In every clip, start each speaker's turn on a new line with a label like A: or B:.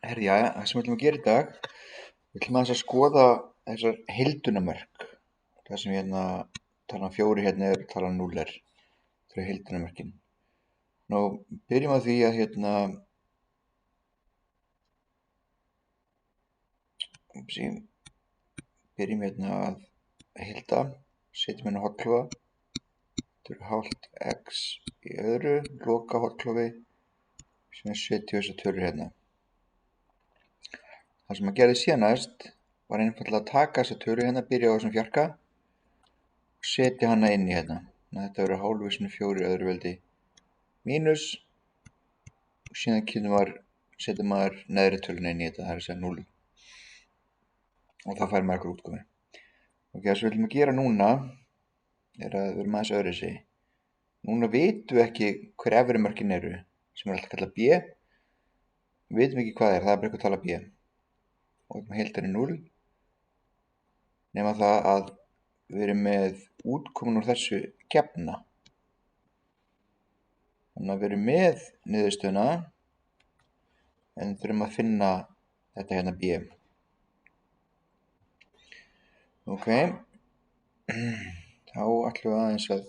A: Herri, jæja, það sem við ætlum að gera í dag, við ætlum aðeins að skoða þessar heildunarmörk. Það sem talan 4 er, talan 0 er. Það eru heildunarmörkin. Nú, byrjum á því að byrjum að heilda, setjum hotklófa. Þetta eru hálft x í öðru, loka hotklófi, sem setjum þessar tölur Það sem að gerði síðan næst var einfaldlega að taka þessa tölu byrja á þessum fjarka og setja hana inn í Þetta verður hálfvísinu 4 öðru veldi mínus og síðan setja maður neðri töluna inn í þetta, það er að segja 0. Og það fær maður eitthvað útkomi. Og það sem við viljum að gera núna er að við erum aðeins öðruvísi. Núna vitum við ekki hver efri mörkin eru, sem er alltaf kallað b. Við vitum ekki hvað það er bara eitthvað tala b. Og heildar 0 nema það að við erum með útkomin úr þessu gefna. Þannig að við erum með niðurstöðuna en þurfum að finna þetta b. Ok, þá ætlum við aðeins að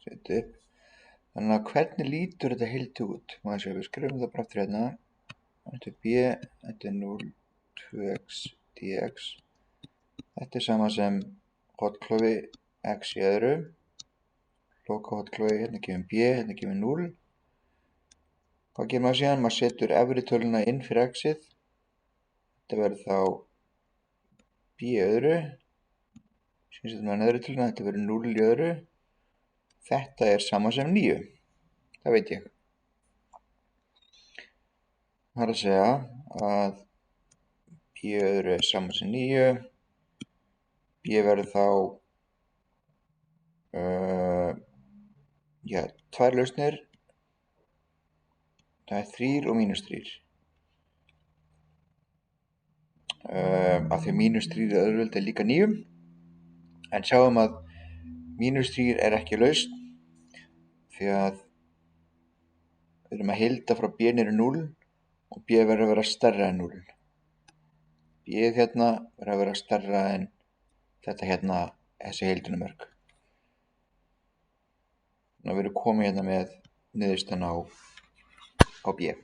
A: setja upp. Þannig að hvernig lítur þetta heildi út? Við skrifum það bara aftur Þetta er b, þetta er 0, 2x, dx. Þetta er sama sem hotklófi x í öðru. Loka hotklófi, gefum b, gefum 0. Hvað gerir maður síðan? Maður setur efri töluna inn fyrir x-ið. Þetta verður þá b í öðru. Síðan setur maður neðri töluna, þetta verður 0 í öðru. Þetta er sama sem 9. Það veit ég. Það er að segja að b í öðru er sama sem 9. B verður þá tvær lausnir. Það er 3 og mínus 3. Af því að mínus 3 í öðru veldi er líka 9. En sjáum að mínus 3 er ekki lausn því að við erum að heilda frá b niður 0 og b verður að vera stærra en 0. B verður að vera stærra en þetta þessi heildunarmörk. Þannig að við erum komið með niðurstöðuna á b.